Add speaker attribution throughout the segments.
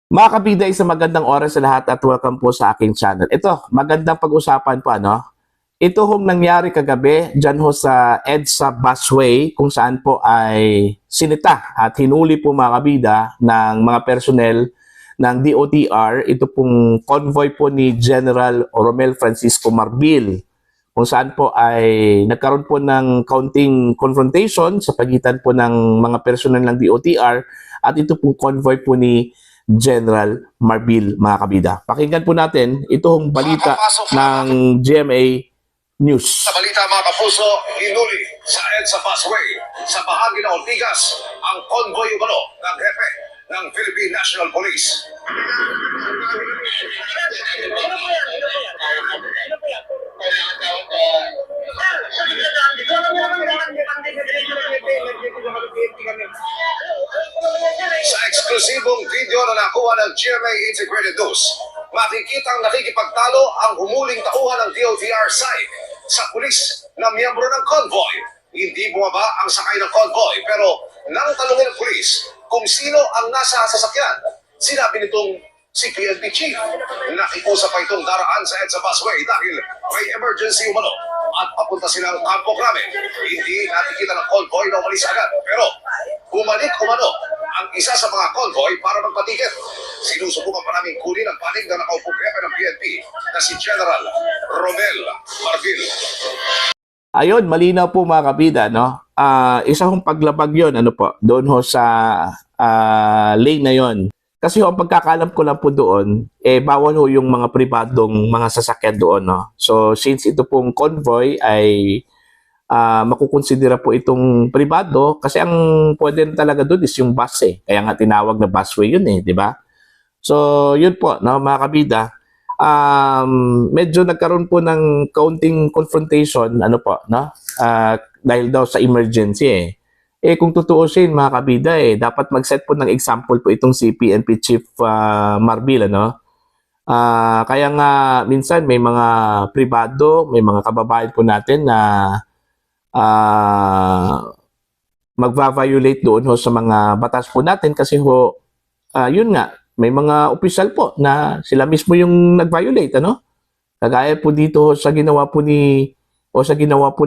Speaker 1: Mga kabida, isang magandang oras sa lahat at welcome po sa aking channel. Ito, magandang pag-usapan po, ano? Ito hong nangyari kagabi dyan ho sa EDSA busway kung saan po ay sinita at hinuli po mga kabida ng mga personnel ng DOTR. Ito pong convoy po ni General Romel Francisco Marbil kung saan po ay nagkaroon po ng kaunting confrontation sa pagitan po ng mga personnel ng DOTR at ito pong convoy po ni General Marbil, mga kabida. Pakinggan po natin itong balita ng GMA News.
Speaker 2: Sa balita mga kapuso, hinuli sa EDSA busway sa bahagi ng Ortigas ang convoy umano ng hepe ng Philippine National Police. Sa eksklusibong video na nakuha ng GMA Integrated News, makikitang nakikipagtalo ang humuling tauhan ng DOTR side sa pulis na miyembro ng convoy. Hindi bumaba ang sakay ng convoy pero nang tanungin ng pulis kung sino ang nasa sasakyan, sinabi nitong si PNP Chief. Nakikusap pa itong daraan sa EDSA busway dahil may emergency umano at papunta silang Campo Grame. Hindi nakikita ng convoy na umalis agad pero bumalik umano ang isa sa mga convoy para magpatiket. Sinusubukan pa namin kunin ang panig na nakaupong hepe ng PNP na si General Romel Marbil.
Speaker 1: Ayun, malinaw po mga kabida, no? Isa hong paglabag yon, ano po, doon ho sa lane na yon. Kasi ho, ang pagkakalam ko lang po doon, bawal ho yung mga pribadong mga sasakyan doon, no? So, since ito pong convoy ay makukonsidera po itong pribado, kasi ang pwede talaga doon is yung bus eh. Kaya nga tinawag na busway yun eh, di ba? So, yun po, no, mga kabida. Medyo nagkaroon po ng kaunting confrontation, ano po, no? Dahil daw sa emergency eh. Kung tutuusin mga kabida dapat mag-set po ng example po itong si PNP Chief Marbil, ano? Kaya nga minsan may mga pribado, may mga kababayan po natin na magva-violate doon ho sa mga batas po natin kasi ho, yun nga, may mga opisyal po na sila mismo yung nag-violate, ano? Kagaya po dito sa ginawa po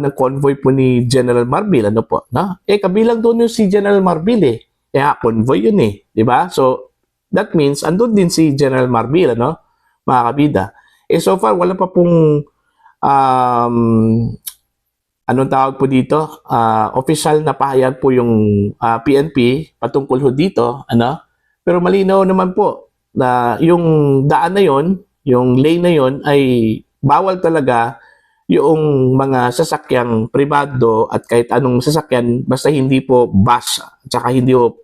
Speaker 1: ng convoy po ni General Marbil, ano po, no? Kabilang doon yung si General Marbil Kaya convoy yun di ba? So, that means, andun din si General Marbil, ano? Mga kabida. So far, wala pa pong, anong tawag po dito? Official na pahayag po yung PNP patungkol ho dito, ano? Pero malinaw naman po na yung daan na yon, yung lane na yon ay bawal talaga yung mga sasakyang pribado at kahit anong sasakyan basta hindi po bus at saka hindi po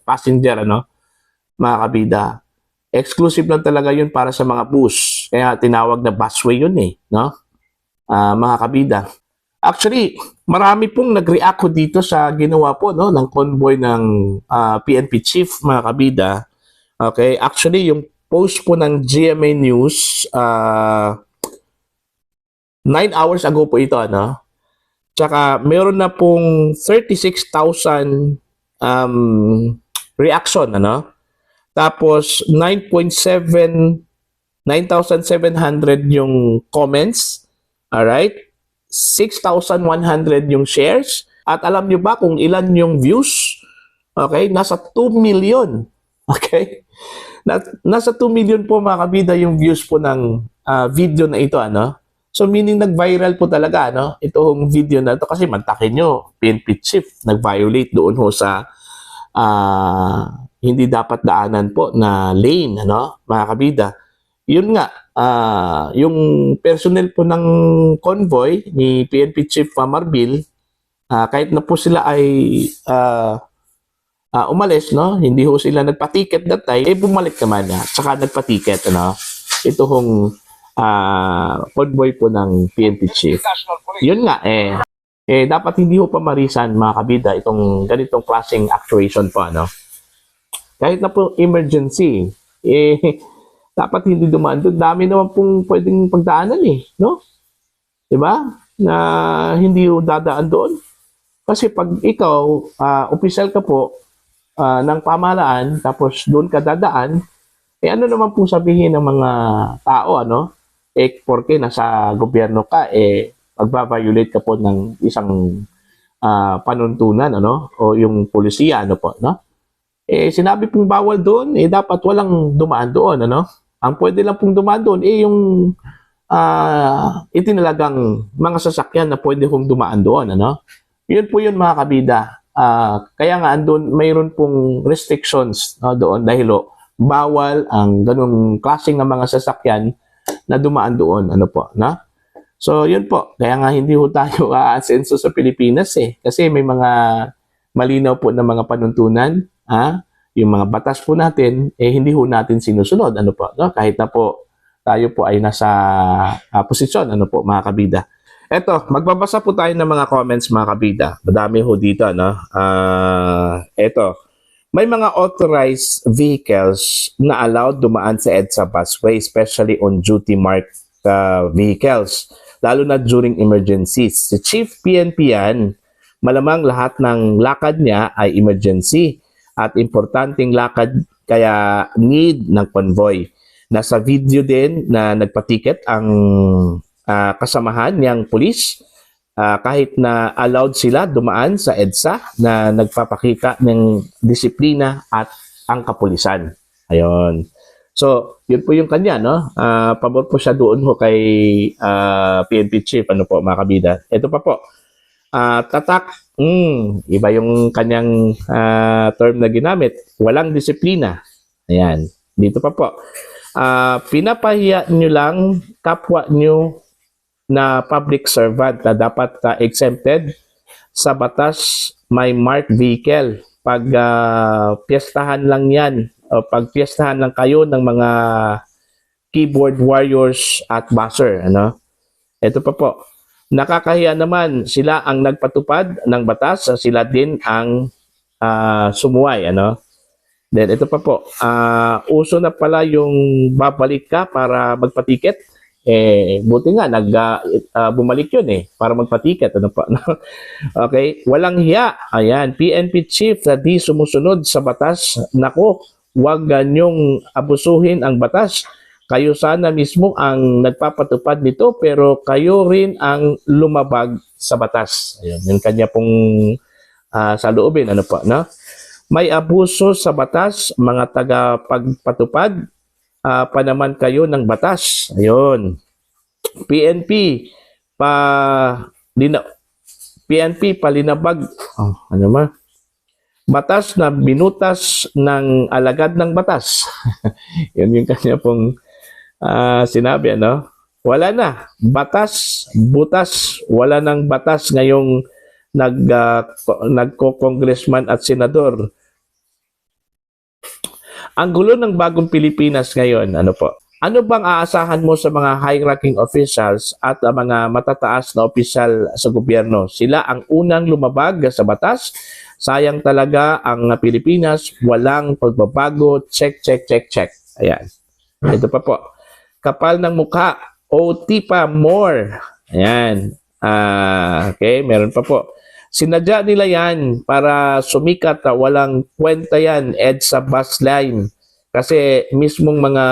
Speaker 1: passenger, ano, mga kabida. Exclusive lang talaga yun para sa mga bus. Kaya tinawag na busway yun no? Mga kabida. Actually, marami pong nag-react ko dito sa ginawa po no, ng convoy ng PNP Chief, mga kabida. Okay, actually, yung post po ng GMA News, 9 hours ago po ito, ano? Tsaka, meron na pong 36,000 reaction, ano? Tapos, 9,700 yung comments. Alright? 6,100 yung shares. At alam nyo ba kung ilan yung views? Okay? Nasa 2 million. Okay? Nasa 2 million po mga kabida yung views po ng video na ito, ano? So meaning nag-viral po talaga, no? Itong video na ito kasi mantakin nyo, PNP Chief nag-violate doon ho sa hindi dapat daanan po na lane, ano? Mga kabida. Yun nga, yung personnel po ng convoy ni PNP Chief Marbil, kahit na po sila ay umalis, no? Hindi ho sila nagpa-ticket that time, bumalik naman at saka nagpa-ticket, ano? Ito hong convoy po ng PNP Chief. Yun nga, dapat hindi ho pa marisan, mga kabida, itong ganitong klaseng actuation po, ano? Kahit na po emergency, dapat hindi dumaan doon. Dami naman pong pwedeng pagdaanan no? Diba? Na hindi ho dadaan doon. Kasi pag ikaw, opisyal ka po, ng pamahalaan, tapos doon ka dadaan, eh ano naman po sabihin ng mga tao, ano? Eh, porke nasa gobyerno ka, eh, magbabiolate ka po ng isang panuntunan, ano? O yung polisiya, ano po, no? Eh, sinabi pong bawal doon, eh, dapat walang dumaan doon, ano? Ang pwede lang pong dumaan doon, eh, yung itinalagang mga sasakyan na pwede pong dumaan doon, ano? Yun po yun, mga kabida. Kaya nga, andun, mayroon pong restrictions, no, doon dahil bawal ang ganung klaseng ng mga sasakyan na dumaan doon, ano po, na? So, yun po. Kaya nga hindi ho tayo aasenso sa Pilipinas eh. Kasi may mga malinaw po na mga panuntunan, yung mga batas po natin, eh hindi ho natin sinusunod, ano po, no? Kahit na po tayo po ay nasa posisyon, ano po, mga kabida. Eto, magbabasa po tayo ng mga comments, mga kabida. Madami ho dito, no? Eto, may mga authorized vehicles na allowed dumaan sa EDSA busway, especially on duty marked vehicles, lalo na during emergencies. Si Chief PNP yan, malamang lahat ng lakad niya ay emergency at importanteng lakad kaya need ng convoy. Nasa video din na nagpatiket ang kasamahan niyang pulis kahit na allowed sila dumaan sa EDSA na nagpapakita ng disiplina at ang kapulisan. Ayun. So, yun po yung kanya, no? Pabor po siya doon ho kay PNP Chief, ano po, mga kabida. Ito pa po. Tatak, iba yung kanyang term na ginamit. Walang disiplina. Ayan. Dito pa po. Pinapahiya nyo lang kapwa nyo na public servant na dapat exempted sa batas may marked vehicle. Pag piyestahan lang yan, o pag piyestahan lang kayo ng mga keyboard warriors at buzzer, ano? Ito pa po. Nakakahiya naman, sila ang nagpatupad ng batas, sila din ang sumuway, ano? Then ito pa po. Uso na pala yung babalik ka para magpatiket. Eh, buti nga, bumalik yun eh, para magpatiket. Ano pa? Okay, walang hiya. Ayan, PNP Chief na di sumusunod sa batas. Nako, huwag ganyong abusuhin ang batas. Kayo sana mismo ang nagpapatupad nito, pero kayo rin ang lumabag sa batas. Ayan, yung kanya pong saloobin. Ano pa, no? May abuso sa batas, mga taga-pagpatupad, pa naman kayo ng batas. Ayun. PNP palinabag. Ano ba? Batas na binutas ng alagad ng batas. Yun yung kanya pong sinabi, ano? Wala na. Batas, butas, wala nang batas ngayong nagko-congressman at senador. Ang gulo ng bagong Pilipinas ngayon, ano po? Ano bang aasahan mo sa mga high-ranking officials at mga matataas na opisyal sa gobyerno? Sila ang unang lumabag sa batas. Sayang talaga ang Pilipinas, walang pagbabago. Check, check, check, check. Ayan. Ito pa po. Kapal ng mukha. OT pa, more. Ayan. Okay, meron pa po. Sinadya nila yan para sumikat, walang kwenta yan, EDSA bus line. Kasi mismong mga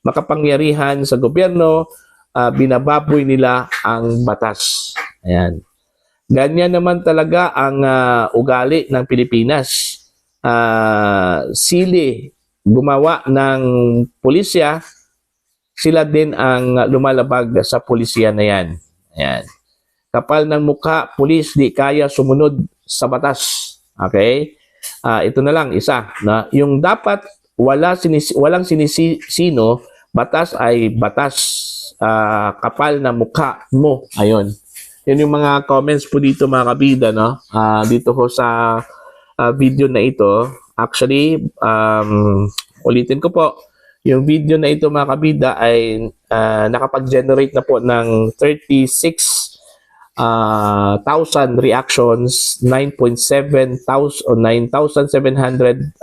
Speaker 1: makapangyarihan sa gobyerno, binababoy nila ang batas. Ayan. Ganyan naman talaga ang ugali ng Pilipinas. Sili, gumawa ng pulisya, sila din ang lumalabag sa pulisya na yan. Ayan. Kapal ng mukha, pulis, di kaya sumunod sa batas. Okay? Ito na lang, isa. Na, yung dapat walang sinisino, batas ay batas. Kapal na mukha mo. Ayun. Yan yung mga comments po dito, mga kabida, no? Dito ko sa video na ito. Actually, ulitin ko po, yung video na ito, mga kabida, ay nakapag-generate na po ng 36,000 reactions, 9,700 o 9,700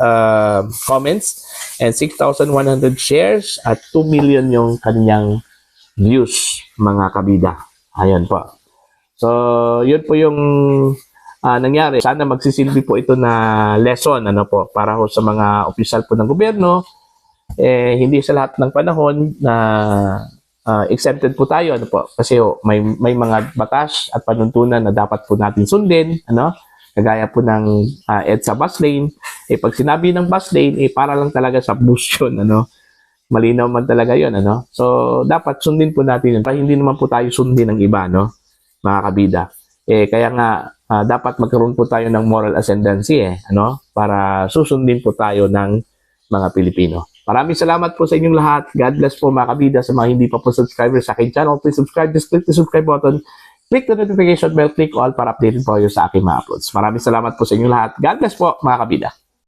Speaker 1: comments, and 6,100 shares, at 2 million yung kanyang views, mga kabida. Ayan po. So, yun po yung nangyari. Sana magsisilbi po ito na lesson ano po para ho sa mga opisyal po ng gobyerno. Hindi sa lahat ng panahon na exempted po tayo ano po kasi may mga batas at panuntunan na dapat po natin sundin ano kagaya po ng EDSA bus lane pag sinabi ng bus lane para lang talaga sa bus yun ano malinaw man talaga yun ano so dapat sundin po natin yun para hindi naman po tayo sundin ng iba no mga kabida kaya nga dapat magkaroon po tayo ng moral ascendancy ano para susundin po tayo ng mga Pilipino. Maraming salamat po sa inyong lahat. God bless po mga kabida sa mga hindi pa po subscriber sa aking channel. Please subscribe. Just click the subscribe button. Click the notification bell. Click all para updated po kayo sa aking mga uploads. Maraming salamat po sa inyong lahat. God bless po mga kabida.